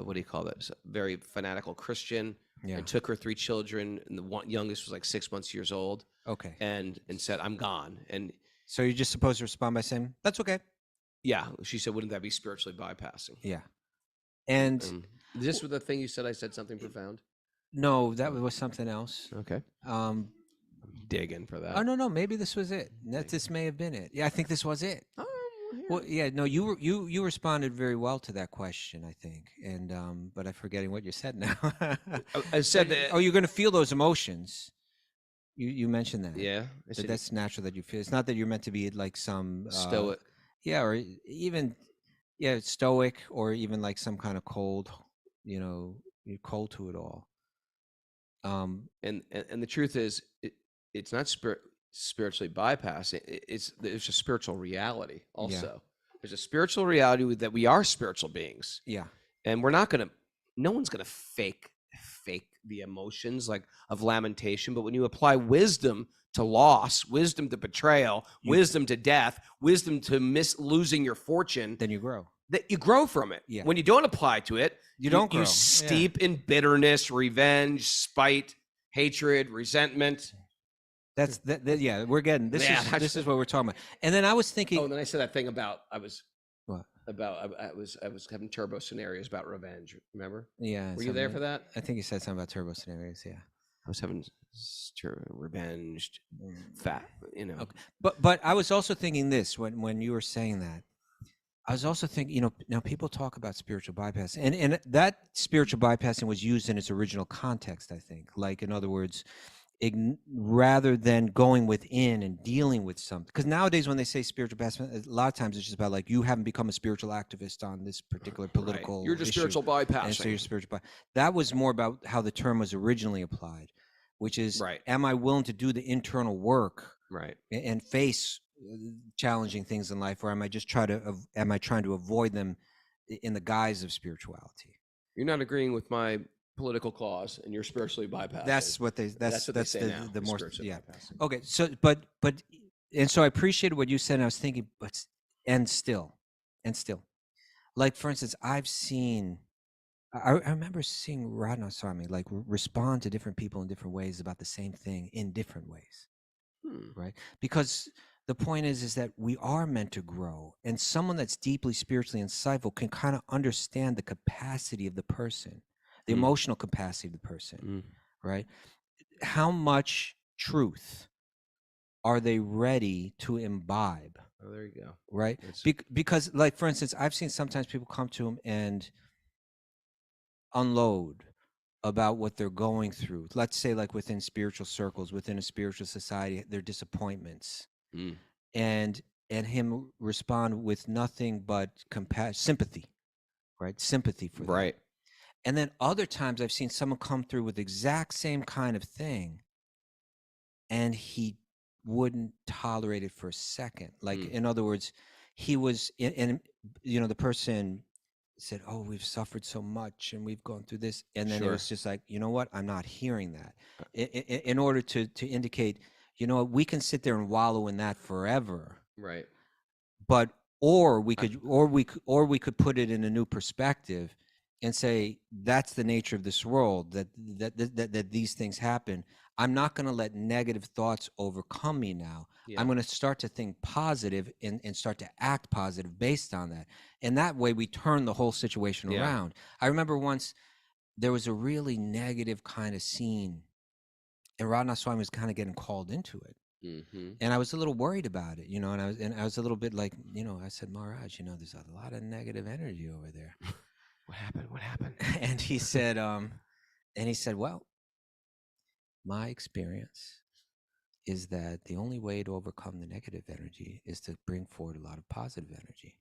what do you call that? Very fanatical Christian,
Yeah.
and took her 3 children, and the youngest was like 6 months years old,
Okay.
and said, "I'm gone." And
So you're just supposed to respond by saying, "That's okay."
yeah, she said, "Wouldn't that be spiritually bypassing?"
Yeah. And
This was the thing you said. I said something profound.
no, that was something else.
Okay,
Um,
dig in for that.
oh no, maybe this was it. This may have been it. Yeah, I think this was it. Well, yeah, no, you responded very well to that question, I think, and but I'm forgetting what you said now.
I said that.
Oh, you're going to feel those emotions. You mentioned that.
Yeah, I said
That's natural that you feel. It's not that you're meant to be like some
stoic.
Yeah, or even stoic, or even like some kind of cold. You're cold to it all.
And the truth is, it's not spiritually bypassing. There's a spiritual reality also. There's a spiritual reality that we are spiritual beings.
Yeah.
And we're not gonna. No one's gonna fake the emotions like of lamentation. But when you apply wisdom to loss, wisdom to betrayal, wisdom to death, wisdom to losing your fortune,
then you grow.
That you grow from it.
Yeah.
When you don't apply to it,
you don't grow.
You steep in bitterness, revenge, spite, hatred, resentment.
That's that. Yeah, we're getting this. This is what we're talking about. And then I was thinking.
Oh, and then I said that thing about I was having turbo scenarios about revenge. Remember?
Yeah.
Were you there for that?
I think you said something about turbo scenarios. Yeah.
I was having revenge, fat. Okay.
But I was also thinking this when you were saying that. I was also thinking, now people talk about spiritual bypassing, and that spiritual bypassing was used in its original context, I think. Like, in other words, rather than going within and dealing with something. Because nowadays when they say spiritual bypassing, a lot of times it's just about like, you haven't become a spiritual activist on this particular political
You're just
issue,
spiritual bypassing.
And so you're spiritual that was more about how the term was originally applied, which is, am I willing to do the internal work and face challenging things in life, or am I trying to avoid them in the guise of spirituality?
You're not agreeing with my political cause, and you're spiritually bypassing.
That's what they say now. The more
bypassing.
Okay. So but and so I appreciated what you said, and I was thinking, but still, like, for instance, I remember seeing Radha Swami like respond to different people in different ways about the same thing in different ways, right? Because the point is that we are meant to grow, and someone that's deeply spiritually insightful can kind of understand the capacity of the person, the emotional capacity of the person, right? How much truth are they ready to imbibe?
Oh, there you go.
Right? Because, like, for instance, I've seen sometimes people come to them and unload about what they're going through. Let's say, like, within spiritual circles, within a spiritual society, their disappointments. And him respond with nothing but sympathy, right? Sympathy for them. And then other times I've seen someone come through with the exact same kind of thing, and he wouldn't tolerate it for a second. Like, in other words, he was, and the person said, "Oh, we've suffered so much, and we've gone through this," and then it was just like, you know what? I'm not hearing that. In order to indicate, we can sit there and wallow in that forever,
right?
But or we could put it in a new perspective and say, that's the nature of this world, that these things happen. I'm not going to let negative thoughts overcome me now. I'm going to start to think positive and start to act positive based on that. And that way we turn the whole situation around. I remember once there was a really negative kind of scene, and Radha Swami was kind of getting called into it. And I was a little worried about it, and I was a little bit like, I said, Maharaj, there's a lot of negative energy over there.
What happened?
And he said, well, my experience is that the only way to overcome the negative energy is to bring forward a lot of positive energy.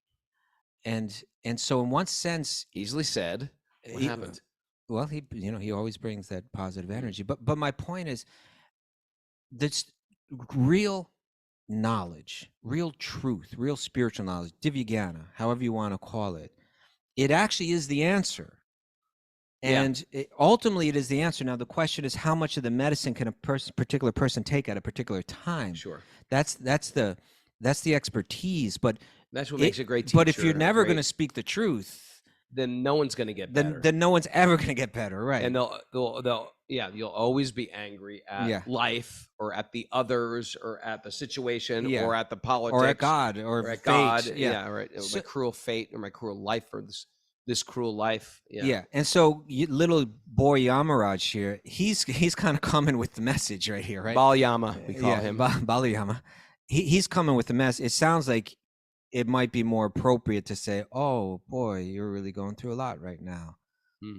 And so in one sense,
easily said, what happened?
Well, he always brings that positive energy. But my point is, that's real knowledge, real truth, real spiritual knowledge, Divyagana, however you want to call it, it actually is the answer.
Yeah.
And ultimately, it is the answer. Now, the question is, how much of the medicine can a particular person take at a particular time?
Sure.
That's the expertise. But
That's what makes a great teacher.
But if you're
and a
never
great-
going to speak the truth,
then no one's going to get better.
then no one's ever going to get better, right?
And you'll always be angry at life or at the others or at the situation or at the politics
or at God or
at
fate.
God.
Yeah,
right.
So-
My cruel fate or my cruel life or this cruel life.
Yeah. And so little boy Yamaraj here, he's kind of coming with the message right here, right?
Balyama, we call him.
Balayama. He's coming with the message. It sounds like it might be more appropriate to say, "Oh boy, you're really going through a lot right now,"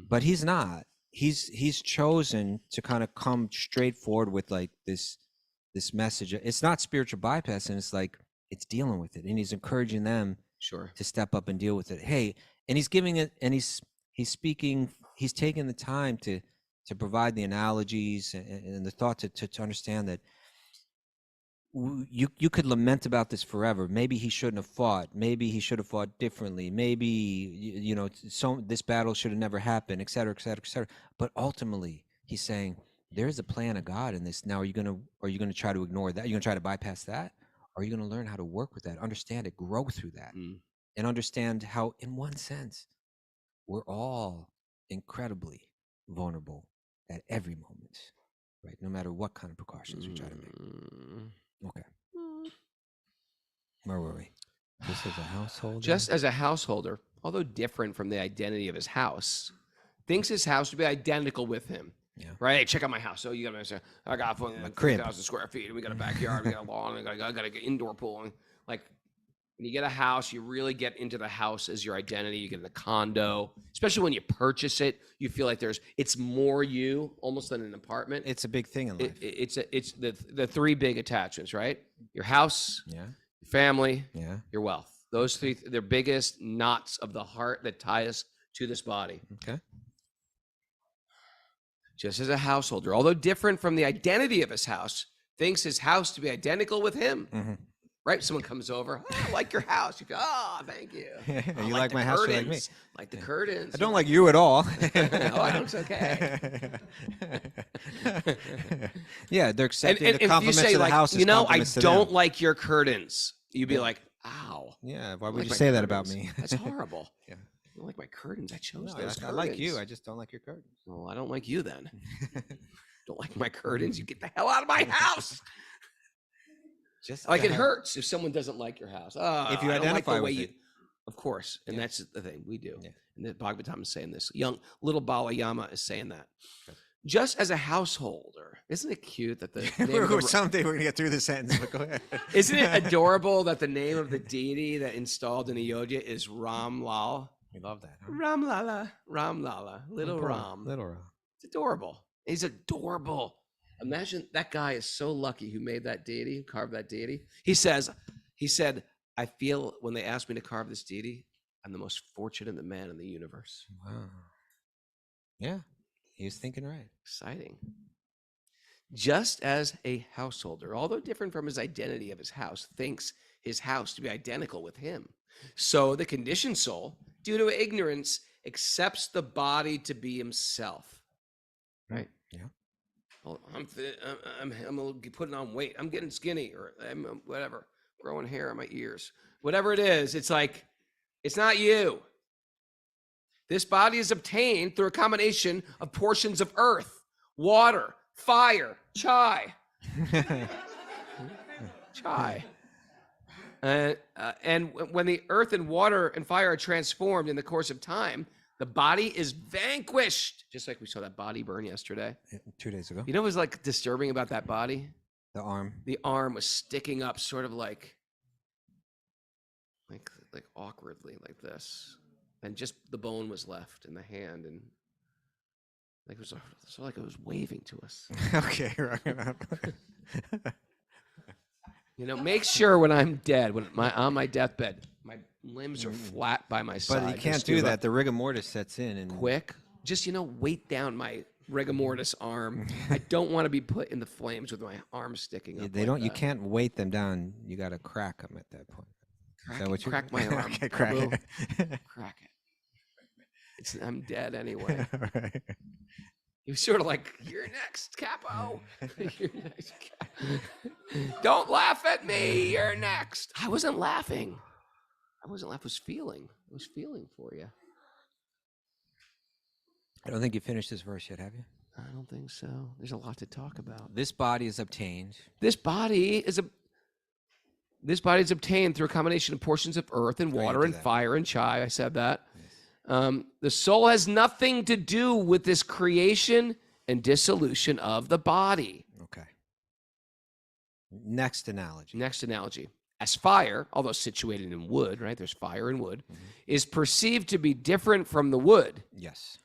but he's not. He's chosen to kind of come straight forward with like this message. It's not spiritual bypass, and it's like it's dealing with it, and he's encouraging them to step up and deal with it. Hey, and he's giving it, and he's speaking. He's taking the time to provide the analogies and the thought to understand that you could lament about this forever. Maybe he shouldn't have fought. Maybe he should have fought differently. Maybe this battle should have never happened, et cetera, et cetera, et cetera. But ultimately, he's saying there's a plan of God in this. Now, are you gonna try to ignore that? Are you gonna try to bypass that? Or are you gonna learn how to work with that, understand it, grow through that, and understand how, in one sense, we're all incredibly vulnerable at every moment, right? No matter what kind of precautions we try to make. Okay. Where were we? Just as a householder?
Just as a householder, although different from the identity of his house, thinks his house to be identical with him.
Yeah.
Right? Hey, check out my house. So you got I got like
crib.
3,000 square feet, and we got a backyard, we got a lawn, I got an indoor pool. And like when you get a house, you really get into the house as your identity. You get in a condo, especially when you purchase it, you feel like it's more you almost than an apartment.
It's a big thing in life.
It's the three big attachments, right? Your house,
Yeah.
your family,
Yeah.
your wealth. Those three, they're biggest knots of the heart that tie us to this body.
Okay.
Just as a householder, although different from the identity of his house, thinks his house to be identical with him.
Mm-hmm.
Right? Someone comes over, I like your house. You go, thank you.
You like my house, you like me.
Like the curtains.
I don't like you at all.
It's okay.
Yeah, they're accepting
And
the
if you
compliments
say,
of the
like,
house.
I
compliments to
don't
them.
like your curtains, you'd be like, ow.
Yeah, why would
like
you
my
say that about
curtains.
me?
That's horrible.
Yeah.
I don't like my curtains. I chose
No,
those curtains.
I like you. I just don't like your curtains.
Well, I don't like you then. Don't like my curtains. You get the hell out of my house.
Just
Like it hurts if someone doesn't like your house.
If you
I don't like the
identify
way
with
you,
it.
of course, and
Yeah.
that's the thing we do.
Yeah.
And the Bhagavatam is saying this. Young little Balayama is saying that.
Okay.
Just as a householder, isn't it cute that the name of the,
Someday we're gonna get through this sentence. But go ahead.
isn't it adorable that the name of the deity that installed in Ayodhya is Ram Lal?
We love that. Huh?
Ram Lala, little
Poor
Ram.
Little Ram.
It's adorable. He's adorable. Imagine that guy is so lucky who made that deity, who carved that deity. He said, I feel when they asked me to carve this deity, I'm the most fortunate man in the universe.
Wow. Yeah, he was thinking right.
Exciting. Just as a householder, although different from his identity of his house, thinks his house to be identical with him. So the conditioned soul, due to ignorance, accepts the body to be himself. Right?
Yeah.
Well, I'm putting on weight. I'm getting skinny, or I'm whatever, growing hair on my ears. Whatever it is, it's like, it's not you. This body is obtained through a combination of portions of earth, water, fire, chai. Chai. And when the earth and water and fire are transformed in the course of time, the body is vanquished. Just like we saw that body burn yesterday.
2 days ago.
You know what was like disturbing about that body?
The arm.
The arm was sticking up sort of like awkwardly like this. And just the bone was left in the hand, and like it was sort of like it was waving to us.
Okay.
Make sure when I'm dead, when on my deathbed, my limbs are flat by my side.
But you can't do that. The rigor mortis sets in and
Quick, just weight down my rigor mortis arm. I don't want to be put in the flames with my arm sticking up.
They don't. You can't weight them down. You got to crack them at that point.
Crack my arm.
Okay, crack it.
Crack it. I'm dead anyway.
Right.
He was sort of like, "You're next, Capo. You're next, don't laugh at me. You're next." I wasn't laughing. I was feeling. I was feeling for you.
I don't think you finished this verse yet, have you?
I don't think so. There's a lot to talk about.
This body is obtained.
This body is obtained through a combination of portions of earth and water and fire and chai. I said that. Yes. The soul has nothing to do with this creation and dissolution of the body.
Okay. Next analogy. As fire, although situated in wood, right? There's fire in wood, is perceived to be different from the wood. Yes.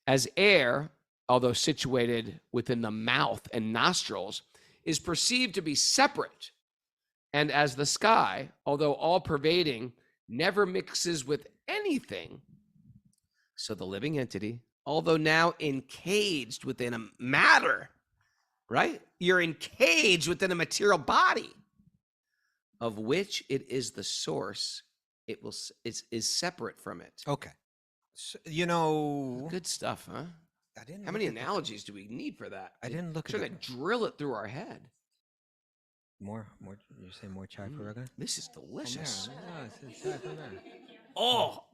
As air, although situated within the mouth and nostrils, is perceived to be separate. And as the sky, although all-pervading, never mixes with anything. So the living entity, although now encaged within a matter, right? You're encaged within a material body, of which it is the source. It is separate from it.
Okay. So, you know,
Good stuff, huh?
I didn't.
How many analogies do we need for that?
I didn't look at
Trying to drill it through our head.
More. You say more chai for Raghu?
This is delicious.
No, it's chai from there.
Oh,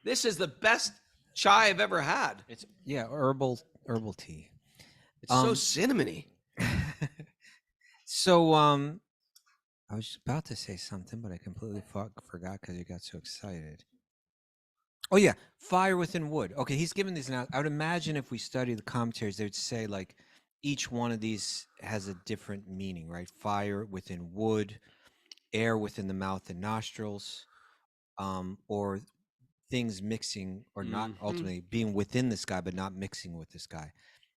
this is the best chai I've ever had.
It's herbal tea.
It's so cinnamony.
So I was about to say something, but I completely forgot because you got so excited. Oh yeah, fire within wood. Okay, he's given these now. I would imagine if we study the commentaries, they would say like each one of these has a different meaning, right? Fire within wood, air within the mouth and nostrils, or things mixing or not ultimately being within the sky, but not mixing with the sky.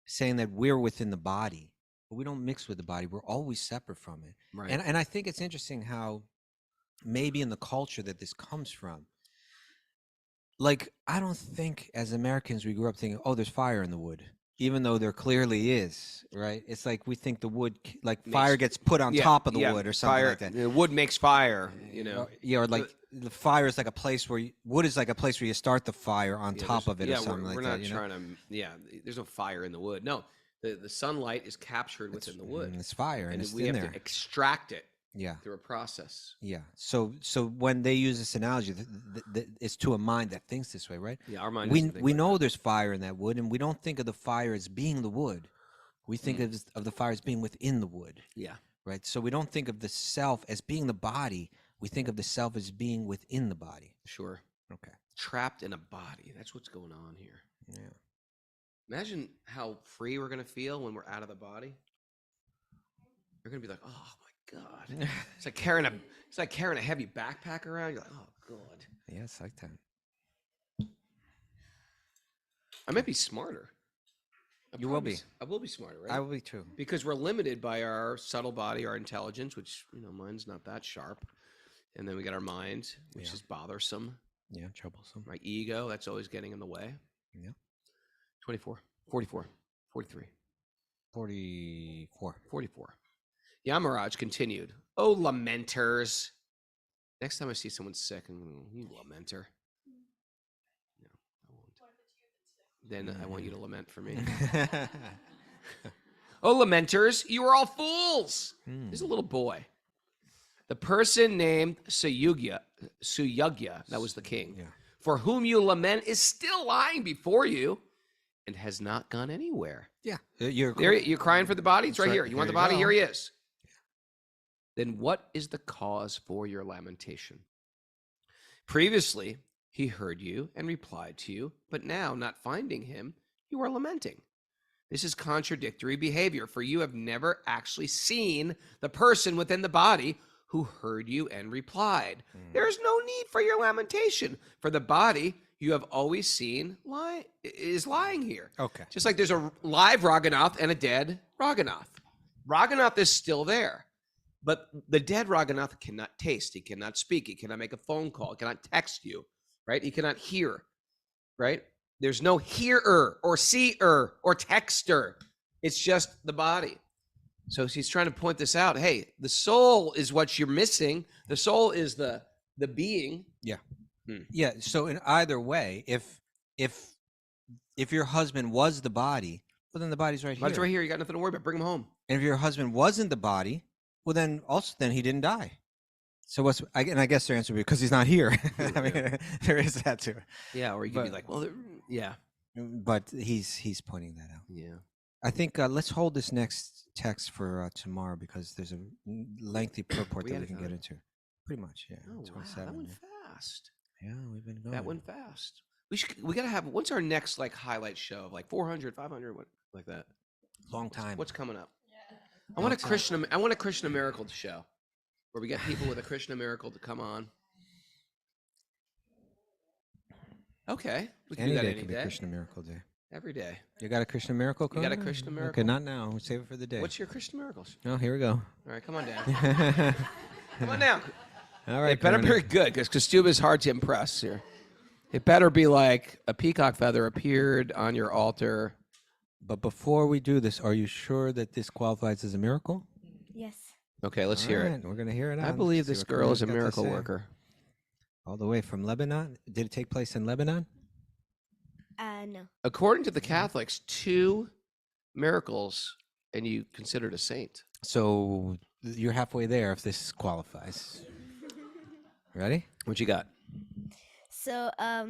Saying that we're within the body, but we don't mix with the body. We're always separate from it.
Right.
And I think it's interesting how maybe in the culture that this comes from, like, I don't think as Americans we grew up thinking, oh, there's fire in the wood, even though there clearly is, right? It's like we think the wood, like fire gets put on top of the wood or something like that.
The wood makes fire, you know.
Or like the fire is like a place where wood is like a place where you start the fire on top of it or something like that.
We're not trying to, there's no fire in the wood. No, the sunlight is captured within the wood.
And it's fire and it's
we
in
have
there.
to extract it.
Yeah.
Through a process.
Yeah. So when they use this analogy, it's to a mind that thinks this way, right?
Yeah, our mind.
We know there's fire in that wood, and we don't think of the fire as being the wood. We think of the fire as being within the wood.
Yeah.
Right. So we don't think of the self as being the body. We think of the self as being within the body.
Sure.
Okay.
Trapped in a body. That's what's going on here.
Yeah.
Imagine how free we're gonna feel when we're out of the body. You're gonna be like, oh my God. It's like carrying a heavy backpack around. You're like, oh God.
Yeah, it's like that.
I might be smarter.
You will be.
I will be smarter, right?
I will be too.
Because we're limited by our subtle body, our intelligence, which, mine's not that sharp. And then we got our mind, which is bothersome.
Yeah, troublesome.
My ego, that's always getting in the way.
Yeah.
24, 44, 43.
44.
Yamaraj continued, "Oh, lamenters." Next time I see someone sick, I'm going, you lamenter. No, I won't. Then I want you to lament for me. "Oh, lamenters, you are all fools." There's a little boy. The person named Suyugya, that was the king, for whom you lament is still lying before you and has not gone anywhere.
Yeah.
You're crying for the body? It's right here. You want the body? Here he is. Then what is the cause for your lamentation? Previously, he heard you and replied to you, but now, not finding him, you are lamenting. This is contradictory behavior, for you have never actually seen the person within the body who heard you and replied. There is no need for your lamentation, for the body you have always seen is lying here.
Okay.
Just like there's a live Raghunath and a dead Raghunath. Raghunath is still there. But the dead Raghunath cannot taste. He cannot speak. He cannot make a phone call. He cannot text you, right? He cannot hear, right? There's no hearer or seer or texter. It's just the body. So he's trying to point this out. Hey, the soul is what you're missing. The soul is the being.
Yeah. Yeah. So in either way, if if your husband was the body, well, then the body's right here.
Body's right here. You got nothing to worry about. Bring him home.
And if your husband wasn't the body, well, then he didn't die. So I guess their answer would be because he's not here. I mean, there is that too.
Yeah, or you could be like, well, yeah.
But he's pointing that out.
Yeah.
I think let's hold this next text for tomorrow because there's a lengthy purport that we can get into. Pretty much, yeah.
Oh, wow,
27,
that went
yeah.
fast.
Yeah, we've been going.
That went fast. We gotta have. What's our next like highlight show? Like 400, 500, what like that?
Long time.
What's coming up? I want a Krishna Miracle show where we get people with a Krishna Miracle to come on. Okay, we can do that any day.
Krishna Miracle Day.
Every day.
You got a Krishna Miracle?
You got a Krishna Miracle?
Okay, not now. We'll save it for the day.
What's your Krishna Miracles?
Oh, here we go.
All right, come on down. Come on down.
All right.
It better be good because Kostuba is hard to impress here. It better be like a peacock feather appeared on your altar.
But before we do this, are you sure that this qualifies as a miracle?
Yes.
Okay, let's hear it.
We're going to hear it.
I believe this girl is a miracle worker.
All the way from Lebanon? Did it take place in Lebanon?
No.
According to the Catholics, 2 miracles and you considered a saint.
So you're halfway there if this qualifies. Ready?
What you got?
So I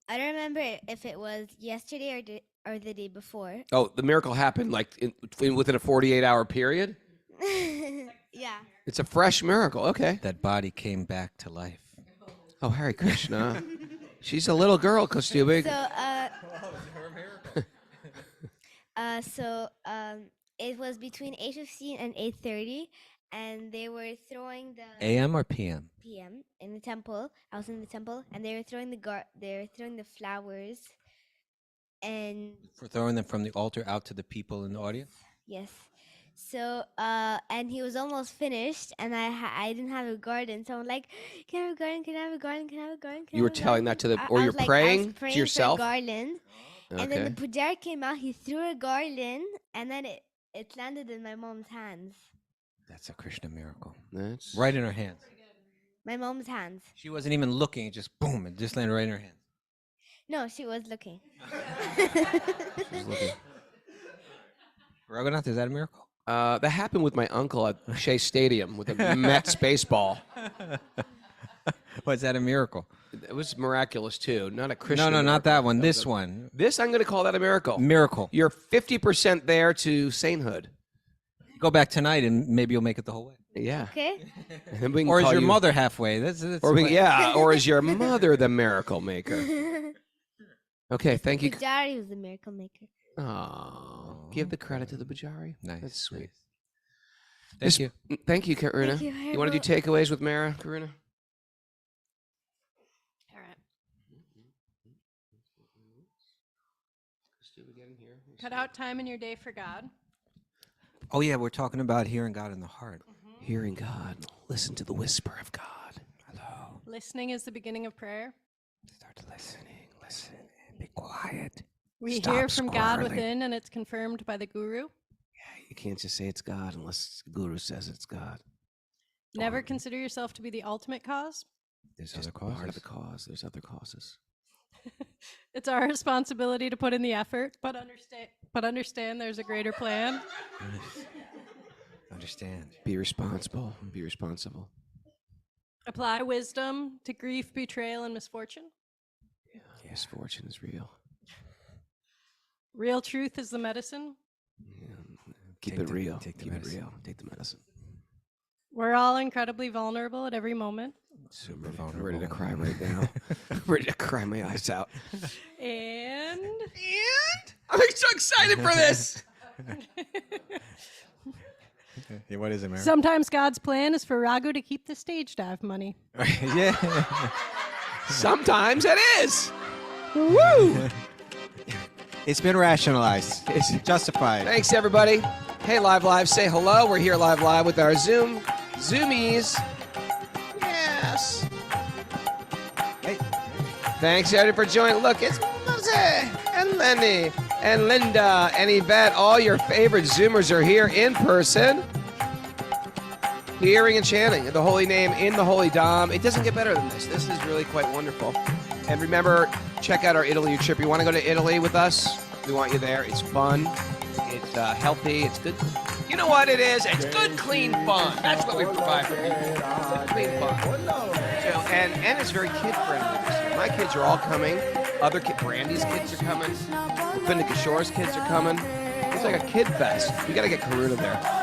don't remember if it was yesterday or the day before.
Oh, the miracle happened like within a 48-hour period?
Yeah.
It's a fresh miracle. Okay.
That body came back to life.
Oh, Hare Krishna. She's a little girl, Kostuba.
So it was between 8:15 and 8:30, and they were throwing the
AM or PM?
PM in the temple. I was in the temple, and they were throwing the flowers, and
For throwing them from the altar out to the people in the audience?
yes. So and he was almost finished, and I didn't have a garden, so I'm like, can I have a garden? Can I have a garden? Can I have a garden? Can I
You were
have a
telling
garden?"
that to the,
I
or you're
was like, I was
praying to
praying
yourself?
for a garland, and then
Okay.
the pujari came out. He threw a garland, and then it landed in my mom's hands.
That's a Krishna miracle.
That's
Right in her hands.
My mom's hands.
She wasn't even looking. It just boom, it just landed right in her hands.
No, she was looking.
She's looking.
Raghunath, is that a miracle?
That happened with my uncle at Shea Stadium with a Mets baseball.
What's that a miracle?
It was miraculous too. Not a Krishna.
No, not
miracle.
that one. This one.
This I'm going to call that a miracle.
Miracle.
You're 50% there to sainthood.
Go back tonight and maybe you'll make it the whole way.
Yeah.
Okay.
And then we can
Or is
call
your
you-
mother halfway? That's
Or
what-
yeah. Or is your mother the miracle maker? Okay. Thank you.
Pujari was the miracle maker.
Oh, give the credit to the Bajari.
Nice.
That's sweet.
Thank you.
Thank you, Karuna.
Thank you,
You want to do takeaways with Mara, Karuna?
All right. Cut out time in your day for God.
Oh yeah, we're talking about hearing God in the heart.
Hearing God. Listen to the whisper of God.
Hello.
Listening is the beginning of prayer.
Start listening. Listen and be quiet.
We
Stop
hear from God
squirreling.
within, and it's confirmed by the guru.
You can't just say it's God unless the Guru says it's God.
Never consider yourself to be the ultimate cause.
There's
Just
other
part of
causes.
the cause. There's other causes.
It's our responsibility to put in the effort, but understand there's a greater plan.
Understand.
Be responsible. Be responsible.
Apply wisdom to grief, betrayal, and misfortune.
Yeah. Misfortune is real.
Real truth is the medicine.
Yeah. Keep
Take
it
the-
real.
take the
Keep it
medicine.
real. Take the medicine.
We're all incredibly vulnerable at every moment.
Super
I'm
vulnerable.
ready to cry right now. I'm ready to cry my eyes out.
And
I'm so excited for this.
Yeah, what is it, Mary?
sometimes God's plan is for Raghu to keep the stage dive money.
Yeah.
Sometimes it is.
Woo! It's been rationalized.
It's
Justified.
Thanks, everybody. Hey, Live, say hello. We're here live with our Zoomies. Yes.
Hey.
Thanks, everybody, for joining. Look, it's Mose and Lenny and Linda and Yvette. All your favorite Zoomers are here in person. Hearing and chanting the holy name in the holy Dom. It doesn't get better than this. This is really quite wonderful. And remember, check out our Italy trip. You want to go to Italy with us? We want you there. It's fun. It's healthy. It's good. You know what it is? It's good, clean fun. That's what we provide for people. Good, clean fun. So, and it's very kid-friendly this year. My kids are all coming. Other Brandy's kids are coming. Finnica Shore's kids are coming. It's like a kid fest. We got to get Karuna there.